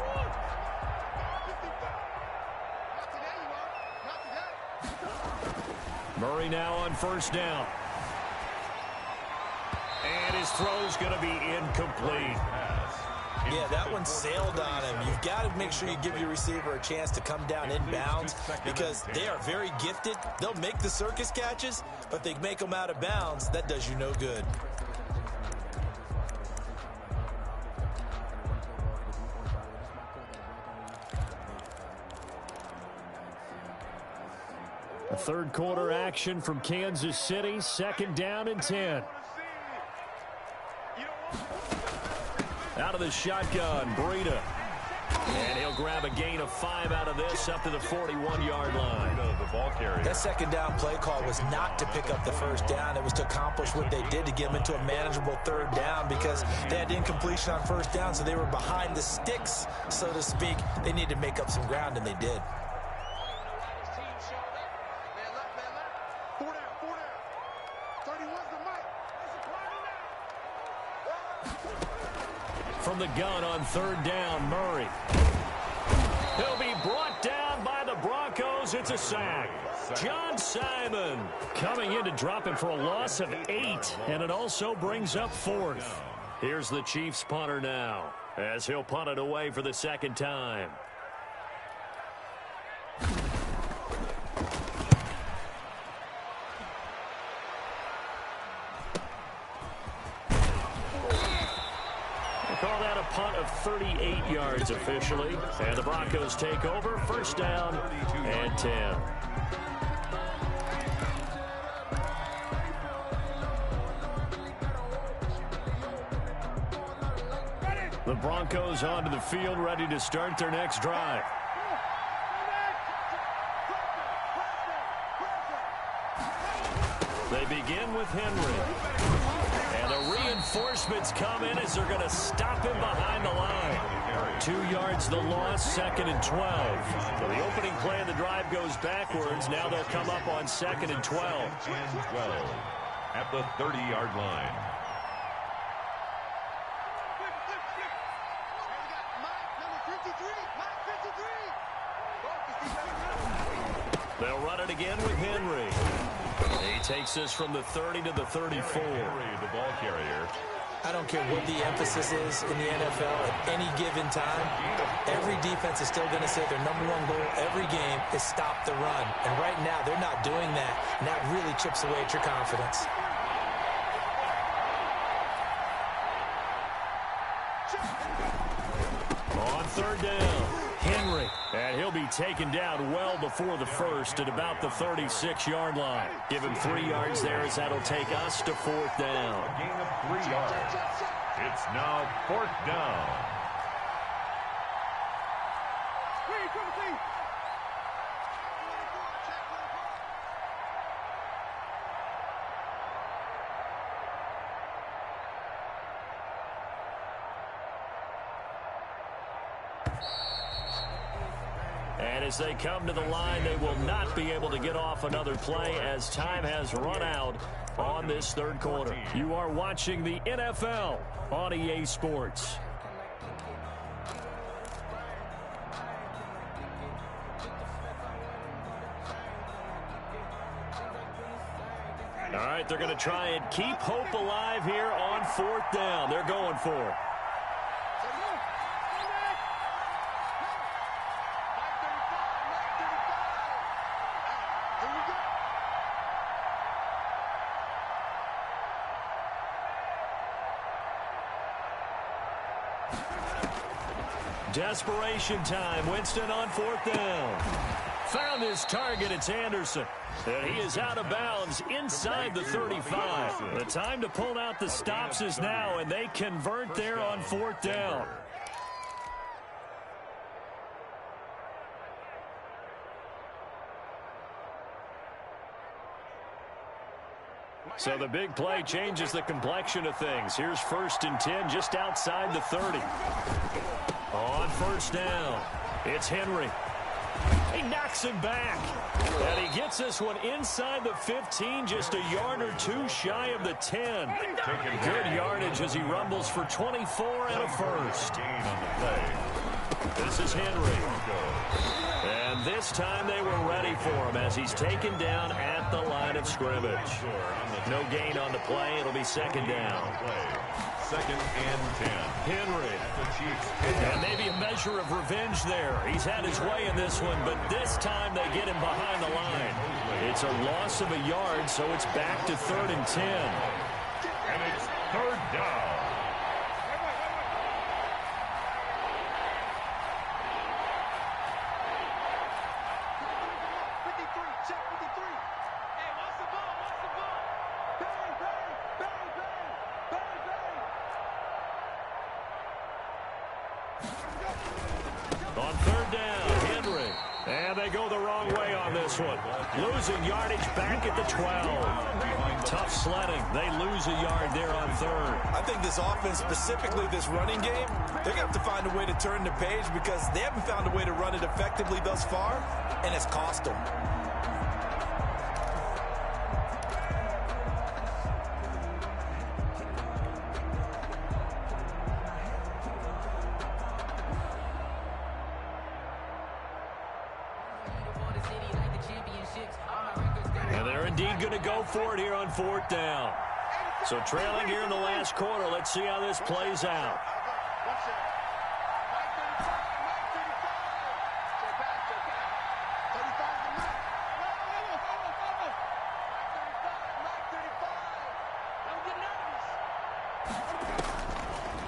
Murray now on first down. And his throw's going to be incomplete. Yeah, that one sailed on him. You've got to make sure you give your receiver a chance to come down inbounds because they are very gifted. They'll make the circus catches, but if they make them out of bounds, that does you no good. A third quarter action from Kansas City. 2nd down and 10. Out of the shotgun, Breida. And he'll grab a gain of 5 out of this up to the 41-yard line. That second down play call was not to pick up the first down. It was to accomplish what they did to get them into a manageable 3rd down because they had incompletion on first down, so they were behind the sticks, so to speak. They needed to make up some ground, and they did. From the gun on 3rd down, Murray. He'll be brought down by the Broncos. It's a sack. John Simon coming in to drop him for a loss of 8, and it also brings up 4th. Here's the Chiefs punter now as he'll punt it away for the 2nd time. Call that a punt of 38 yards officially. And the Broncos take over. First down and 10. The Broncos onto the field, ready to start their next drive. They begin with Henry. And the reinforcements come in as they're going to stop him behind the line. 2 yards the loss, 2nd and 12. So the opening play of the drive goes backwards. Now they'll come up on 2nd and 12. at the 30-yard line. They'll run it again with Henry. He takes this from the 30 to the 34. Henry, the ball carrier. I don't care what the emphasis is in the NFL at any given time. Every defense is still going to say their #1 goal every game is stop the run. And right now, they're not doing that, and that really chips away at your confidence. On third down, Henry. And he'll be taken down well before the first at about the 36-yard line. Give him 3 yards there as that'll take us to 4th down. A gain of 3 yards. It's now 4th down. And as they come to the line, they will not be able to get off another play as time has run out on this third quarter. You are watching the NFL on EA Sports. All right, they're going to try and keep hope alive here on 4th down. They're going for it. Desperation time. Winston on 4th down. Found his target. It's Anderson. And he is out of bounds inside the 35. The time to pull out the stops is now, and they convert there on 4th down. So the big play changes the complexion of things. Here's 1st and 10 just outside the 30. On 1st down, it's Henry. He knocks him back. And he gets this one inside the 15, just a yard or 2 shy of the 10. Good yardage as he rumbles for 24 and a first. Gain on the play. This is Henry. And this time they were ready for him as he's taken down at the line of scrimmage. No gain on the play. It'll be 2nd down. 2nd and 10. Henry. And maybe a measure of revenge there. He's had his way in this one, but this time they get him behind the line. It's a loss of a yard, so it's back to 3rd and 10. And it's 3rd down. On 3rd down, Henry. And they go the wrong way on this one. Losing yardage back at the 12. Tough sledding. They lose a yard there on 3rd. I think this offense, specifically this running game, they're going to have to find a way to turn the page because they haven't found a way to run it effectively thus far, and it's cost them. And they're indeed going to go for it here on 4th down. So trailing here in the last quarter. Let's see how this plays out.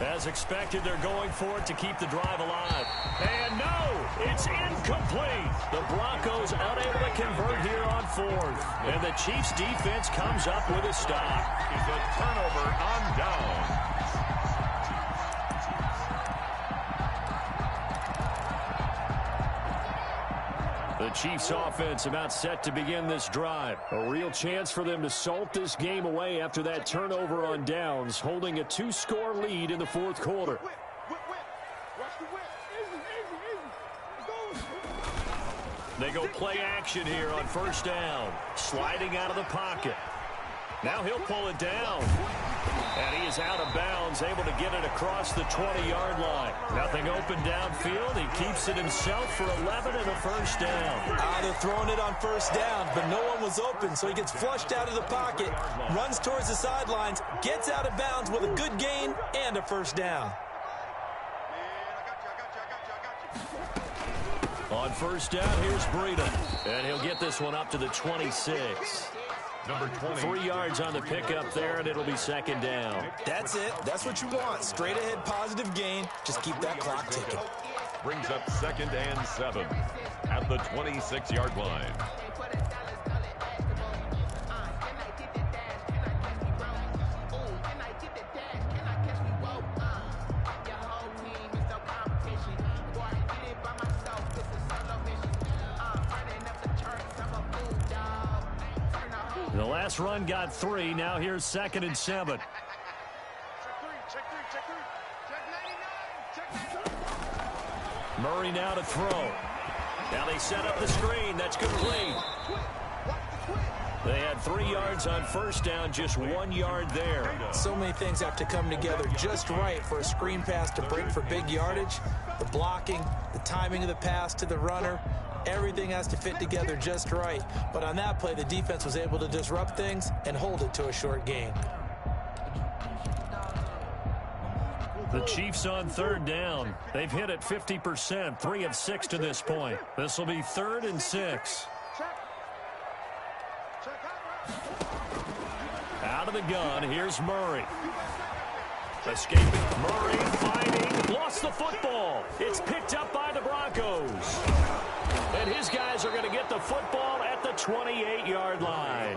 As expected, they're going for it to keep the drive alive. And no, it's incomplete. The Broncos unable to convert here on 4th. And the Chiefs defense comes up with a stop. It's a turnover on down. The Chiefs offense about set to begin this drive. A real chance for them to salt this game away after that turnover on downs, holding a 2-score lead in the 4th quarter. They go play action here on 1st down. Sliding out of the pocket. Now he'll pull it down. And he is out of bounds, able to get it across the 20-yard line. Nothing open downfield. He keeps it himself for 11 and a first down. They're throwing it on first down, but no one was open, so he gets flushed out of the pocket, runs towards the sidelines, gets out of bounds with a good gain and a first down. On first down, here's Breida. And he'll get this one up to the 26. Number 20. 3 yards on the pickup there, and it'll be second down. That's it. That's what you want. Straight ahead positive gain. Just keep that clock ticking. Brings up 2nd and 7 at the 26-yard line. The last run got 3. Now here's 2nd and 7. Murray now to throw. Now they set up the screen. That's complete. They had 3 yards on first down, just 1 yard there. So many things have to come together just right for a screen pass to break for big yardage. The blocking, the timing of the pass to the runner, everything has to fit together just right. But on that play, the defense was able to disrupt things and hold it to a short gain. The Chiefs on third down. They've hit it 50%, 3 of 6 to this point. This will be 3rd and 6. Out of the gun, here's Murray. Escaping. Murray fighting. Lost the football. It's picked up by the Broncos. And his guys are going to get the football at the 28-yard line.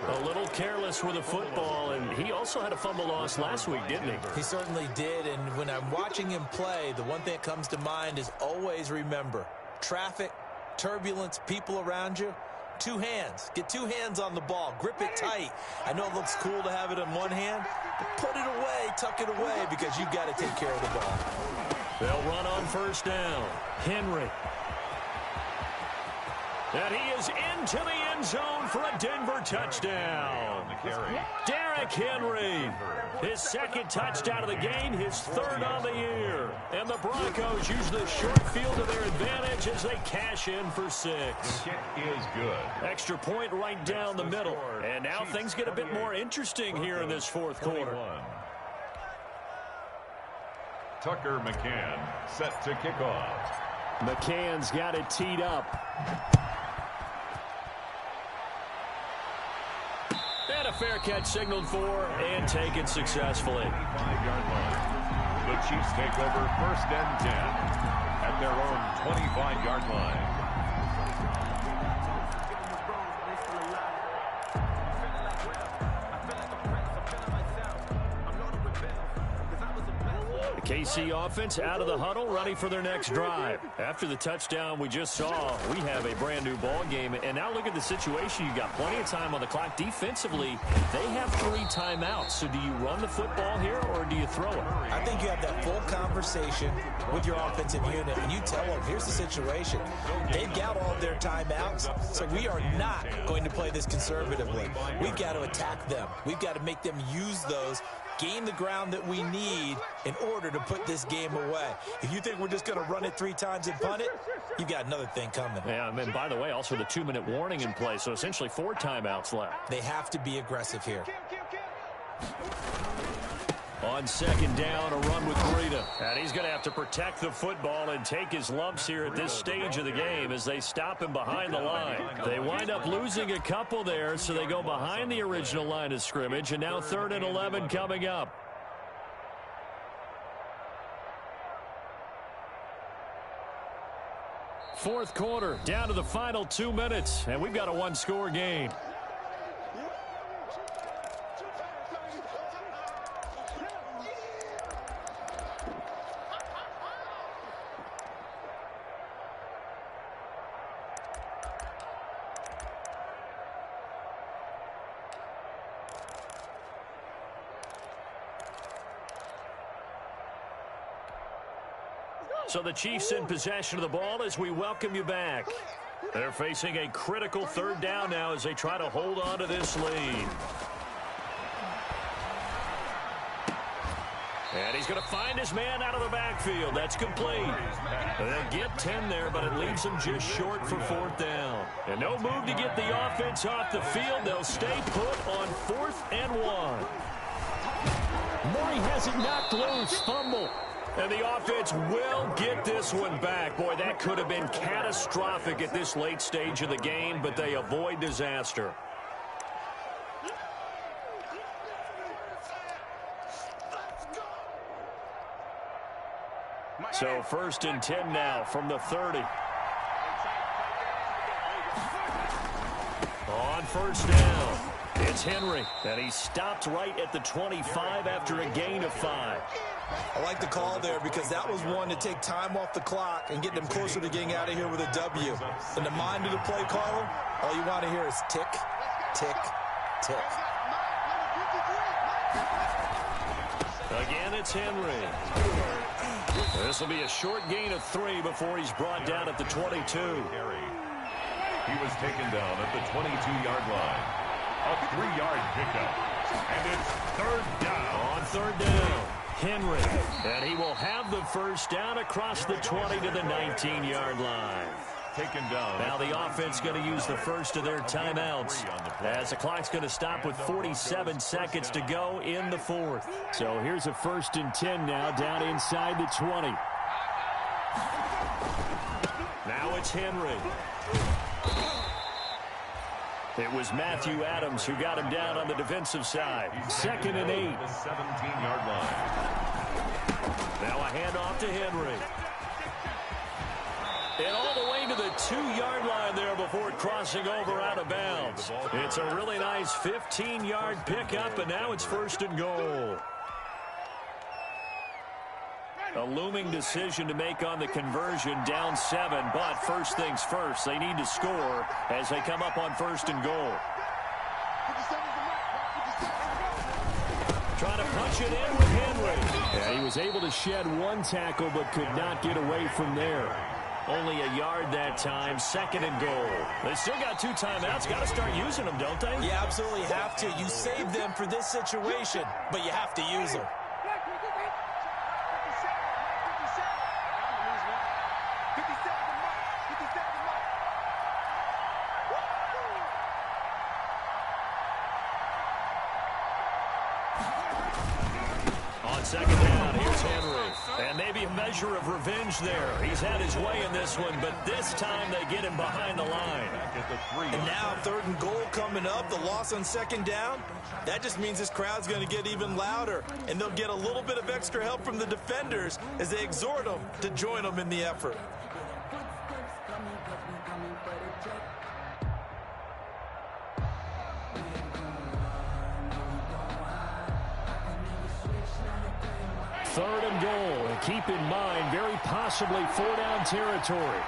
A little careless with the football, and he also had a fumble loss last week, didn't he? He certainly did, and when I'm watching him play, the one thing that comes to mind is always remember, traffic, turbulence, people around you, 2 hands. Get 2 hands on the ball. Grip it tight. I know it looks cool to have it in one hand, but put it away, tuck it away, because you've got to take care of the ball. They'll run on first down. Henry. And he is into the end zone for a Denver touchdown. Derrick Henry, his 2nd touchdown of the game, his 3rd on the year. And the Broncos use the short field to their advantage as they cash in for 6. The kick is good. Extra point right down the middle. And now things get a bit more interesting here in this 4th quarter. Tucker McCann set to kick off. McCann's got it teed up. And a fair catch signaled for and taken successfully. 5-yard line. The Chiefs take over 1st and 10 at their own 25-yard line. KC offense out of the huddle, ready for their next drive. After the touchdown we just saw, we have a brand new ball game. And now look at the situation. You've got plenty of time on the clock. Defensively, they have 3 timeouts. So do you run the football here or do you throw it? I think you have that full conversation with your offensive unit, and you tell them, here's the situation. They've got all of their timeouts, so we are not going to play this conservatively. We've got to attack them. We've got to make them use those, gain the ground that we need in order to put this game away. If you think we're just going to run it 3 times and punt it, you've got another thing coming. Yeah, and by the way, also the 2-minute warning in play, so essentially 4 timeouts left. They have to be aggressive here. On 2nd down, a run with Breida. And he's going to have to protect the football and take his lumps here at this stage of the game as they stop him behind the line. They wind up losing a couple there, so they go behind the original line of scrimmage, and now 3rd and 11 coming up. Fourth quarter, down to the final 2 minutes, and we've got a 1-score game. So the Chiefs in possession of the ball as we welcome you back. They're facing a critical 3rd down now as they try to hold on to this lead. going to find his man out of the backfield. That's complete. They'll get 10 there, but it leaves them just short for 4th down. And no move to get the offense off the field. They'll stay put on 4th and 1. Murray has it knocked loose. Fumble. And the offense will get this one back. Boy, that could have been catastrophic at this late stage of the game, but they avoid disaster. So 1st and 10 now from the 30. On 1st down, it's Henry. And he stopped right at the 25 after a gain of 5. I like the call there because that was one to take time off the clock and get them closer to getting out of here with a W. In the mind of the play caller, all you want to hear is tick, tick, tick. Again, it's Henry. This will be a short gain of 3 before he's brought down at the 22. He was taken down at the 22-yard line. A 3-yard pickup. And it's 3rd down. On 3rd down, Henry. And he will have the 1st down across the 20 to the 19-yard line. Taken down. Now the offense going to use the first of their timeouts as the clock's going to stop with 47 seconds to go in the 4th. So here's a 1st and 10 now down inside the 20. Now it's Henry. It was Matthew Adams who got him down on the defensive side. 2nd and 8. The 17-yard line. Now a handoff to Henry. And all the way to the 2-yard line there before crossing over out of bounds. It's a really nice 15-yard pickup, and now it's 1st and goal. A looming decision to make on the conversion, down 7, but first things first, they need to score as they come up on 1st and goal. Trying to punch it in with Henry. Yeah, he was able to shed 1 tackle, but could not get away from there. Only a yard that time, 2nd and goal. They still got 2 timeouts. Got to start using them, don't they? You absolutely have to. You save them for this situation, but you have to use them. On 2nd down, here's Henry. And maybe a measure of revenge there. He's had his way in this one, but this time they get him behind the line. And now 3rd and goal coming up, the loss on 2nd down. That just means this crowd's going to get even louder, and they'll get a little bit of extra help from the defenders as they exhort them to join them in the effort. Third and goal, and keep in mind, very possibly 4-down territory.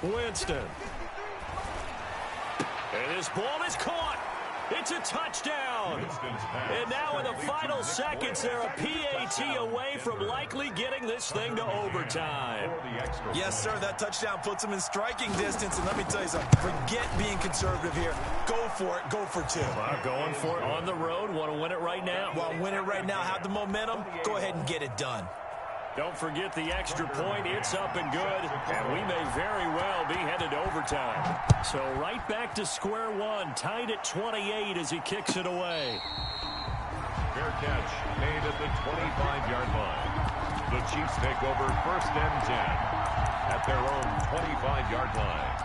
Winston. And this ball is caught. It's a touchdown. And now in the final seconds, they're a PAT away from likely getting this thing to overtime. Yes, sir. That touchdown puts them in striking distance. And let me tell you something. Forget being conservative here. Go for it. Go for 2. Going for it on the road. Want to win it right now. Want to win it right now. Have the momentum. Go ahead and get it done. Don't forget the extra point. It's up and good, and we may very well be headed to overtime. So right back to square one, tied at 28 as he kicks it away. Fair catch made at the 25-yard line. The Chiefs take over 1st and 10 at their own 25-yard line.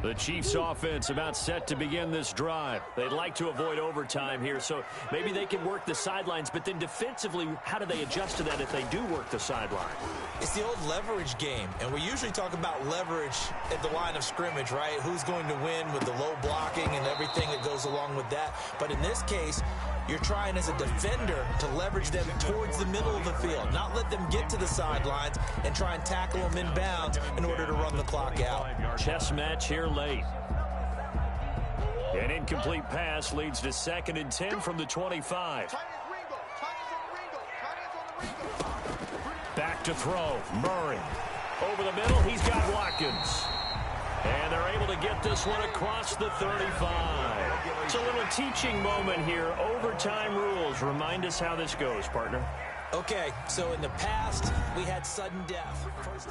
The Chiefs offense about set to begin this drive. They'd like to avoid overtime here, so maybe they can work the sidelines, but then defensively, how do they adjust to that if they do work the sideline? It's the old leverage game, and we usually talk about leverage at the line of scrimmage, right? Who's going to win with the low blocking and everything that goes along with that. But in this case, you're trying as a defender to leverage them towards the middle of the field, not let them get to the sidelines and try and tackle them inbounds in order to run the clock out. Chess match here late. An incomplete pass leads to 2nd and 10 from the 25. Back to throw. Murray. Over the middle, he's got Watkins. And they're able to get this one across the 35. It's a little teaching moment here. Overtime rules. Remind us how this goes, partner. Okay, so in the past, we had sudden death. First...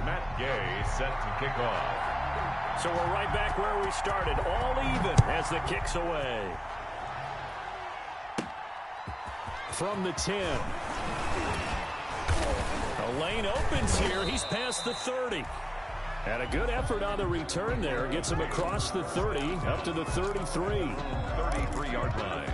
Matt Gay set to kick off. So we're right back where we started, all even as the kick's away. From the 10. A lane opens here. He's past the 30. And a good effort on the return there. Gets him across the 30, up to the 33. 33-yard line.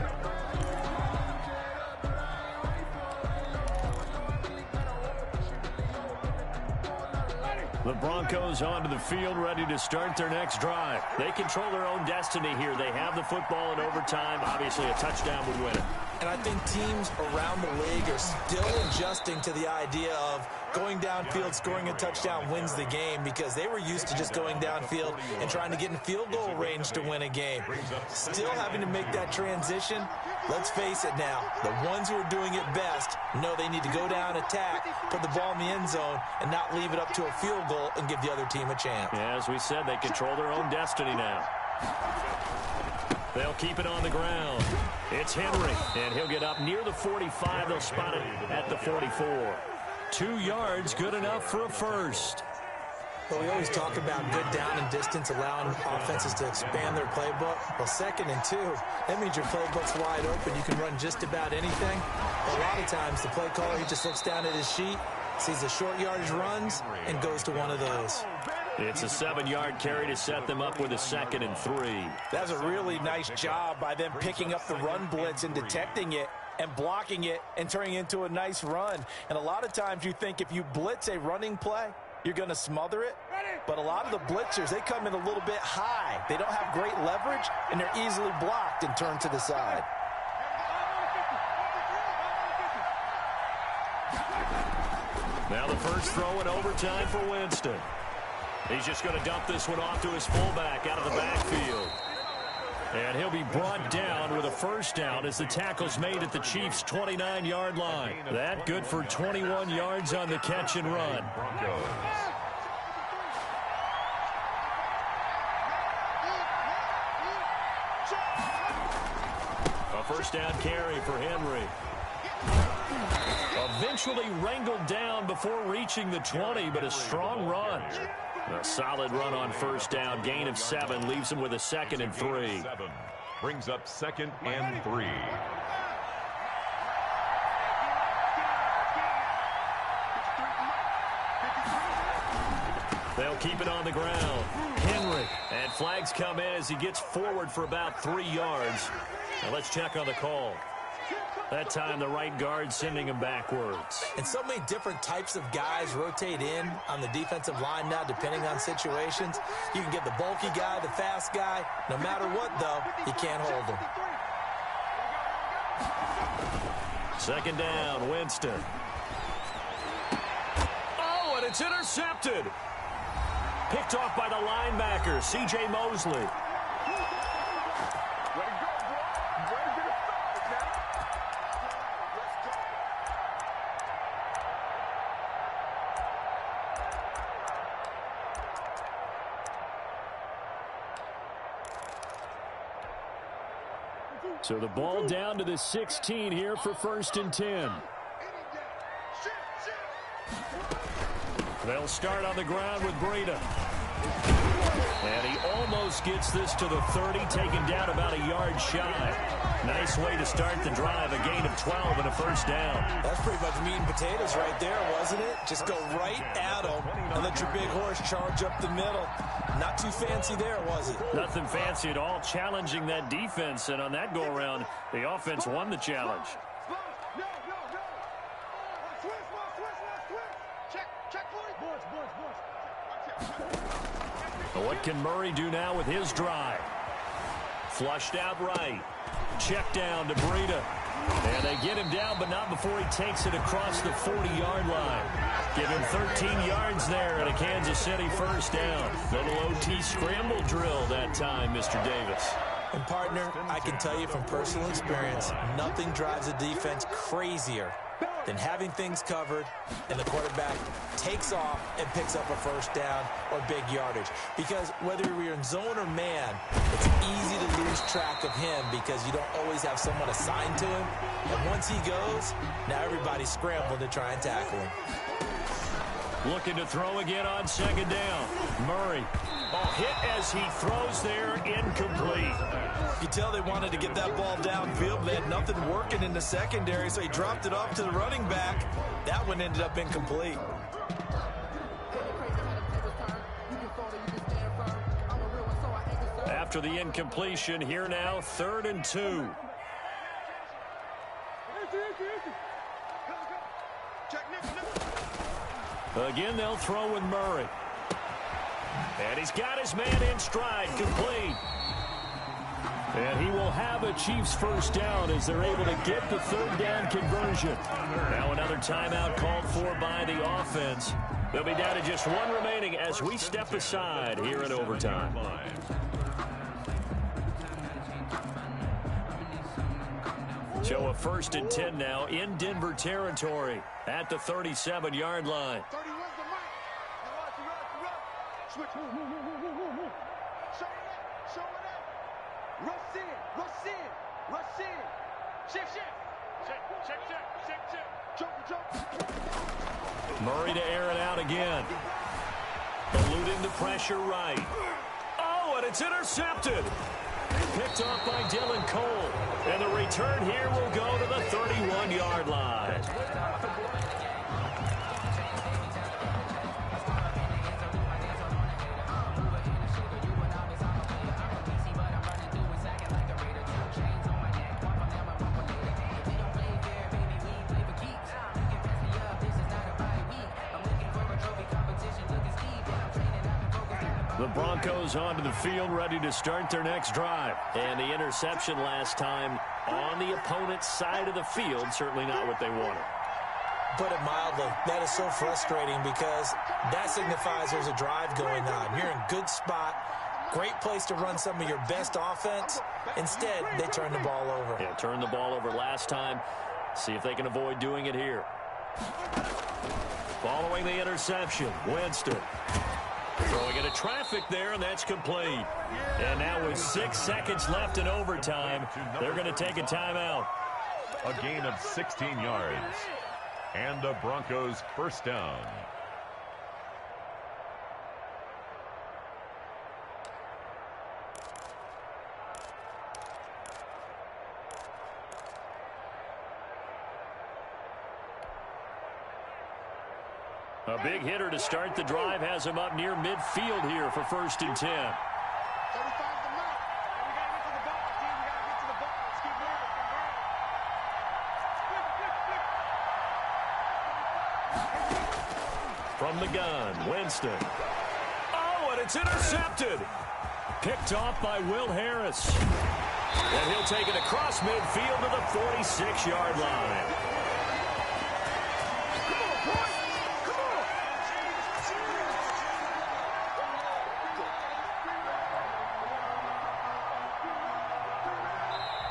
The Broncos onto the field, ready to start their next drive. They control their own destiny here. They have the football in overtime. Obviously, a touchdown would win it. And I think teams around the league are still adjusting to the idea of going downfield, scoring a touchdown wins the game, because they were used to just going downfield and trying to get in field goal range to win a game. Still having to make that transition. Let's face it now, the ones who are doing it best know they need to go down, attack, put the ball in the end zone, and not leave it up to a field goal and give the other team a chance. Yeah, as we said, they control their own destiny now. They'll keep it on the ground. It's Henry, and he'll get up near the 45. They'll spot it at the 44. 2 yards, good enough for a first. Well, we always talk about good down and distance, allowing offenses to expand their playbook. Well, 2nd and 2, that means your playbook's wide open. You can run just about anything. But a lot of times, the play caller, he just looks down at his sheet, sees the short yardage runs, and goes to one of those. It's a 7-yard carry to set them up with a 2nd and 3. That's a really nice job by them picking up the run blitz and detecting it and blocking it and turning it into a nice run. And a lot of times you think if you blitz a running play, you're going to smother it. But a lot of the blitzers, they come in a little bit high. They don't have great leverage, and they're easily blocked and turned to the side. Now the first throw in overtime for Winston. He's just going to dump this one off to his fullback out of the backfield. And he'll be brought down with a first down as the tackle's made at the Chiefs' 29-yard line. That good for 21 yards on the catch and run. A first down carry for Henry. Eventually wrangled down before reaching the 20, but a strong run. A solid run on first down. Gain of 7 leaves him with a 2nd and 3. Brings up 2nd and 3. They'll keep it on the ground. Henry. And flags come in as he gets forward for about 3 yards. Now let's check on the call. That time, the right guard sending him backwards. And so many different types of guys rotate in on the defensive line now, depending on situations. You can get the bulky guy, the fast guy. No matter what, though, you can't hold him. 2nd down, Winston. Oh, and it's intercepted. Picked off by the linebacker, C.J. Mosley. So the ball down to the 16 here for 1st and 10. They'll start on the ground with Breida. And he almost gets this to the 30, taken down about a yard shy. Nice way to start the drive, a gain of 12 and a first down. That's pretty much meat and potatoes right there, wasn't it? Just go right at him and let your big horse charge up the middle. Not too fancy there, was it? Nothing fancy at all, challenging that defense. And on that go-around, the offense won the challenge. What can Murray do now with his drive? Flushed out right. Check down to Breida. And they get him down, but not before he takes it across the 40-yard line. Give him 13 yards there and a Kansas City first down. Little OT scramble drill that time, Mr. Davis. And, partner, I can tell you from personal experience, nothing drives a defense crazier than having things covered and the quarterback takes off and picks up a first down or big yardage. Because whether you're in zone or man, it's easy to lose track of him because you don't always have someone assigned to him. And once he goes, now everybody's scrambling to try and tackle him. Looking to throw again on second down. Murray. Hit as he throws there, incomplete. You tell they wanted to get that ball downfield. They had nothing working in the secondary, so he dropped it off to the running back. That one ended up incomplete. After the incompletion, here now, 3rd and 2. Again, they'll throw with Murray. And he's got his man in stride, complete. And he will have a Chiefs first down as they're able to get the 3rd down conversion. Now another timeout called for by the offense. They'll be down to just one remaining as we step aside here in overtime. So a 1st and 10 now in Denver territory at the 37-yard line. 31's the mic. Switch. Show it up. Rush in. Shift. Jump. Murray to air it out again. Eluding the pressure right. Oh, and it's intercepted. Picked off by Dylan Cole. And the return here will go to the 31-yard line. The Broncos onto the field, ready to start their next drive. And the interception last time on the opponent's side of the field, certainly not what they wanted. Put it mildly, that is so frustrating because that signifies there's a drive going on. You're in a good spot, great place to run some of your best offense. Instead, they turn the ball over. Yeah, turned the ball over last time. See if they can avoid doing it here. Following the interception, Winston. Throwing into traffic there, and that's complete. And now with 6 seconds left in overtime, they're going to take a timeout. A gain of 16 yards. And the Broncos first down. A big hitter to start the drive has him up near midfield here for 1st and 10. 35's the mic. We got to get to the ball, team. We got to get to the ball. Let's keep moving. From the gun, Winston. Oh, and it's intercepted. Picked off by Will Harris. And he'll take it across midfield to the 46-yard line.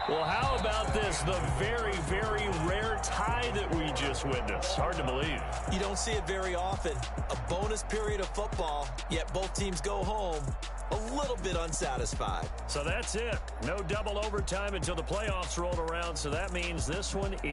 Well, how about this? The very, very rare tie that we just witnessed. Hard to believe. You don't see it very often. A bonus period of football, yet both teams go home a little bit unsatisfied. So that's it. No double overtime until the playoffs rolled around, so that means this one is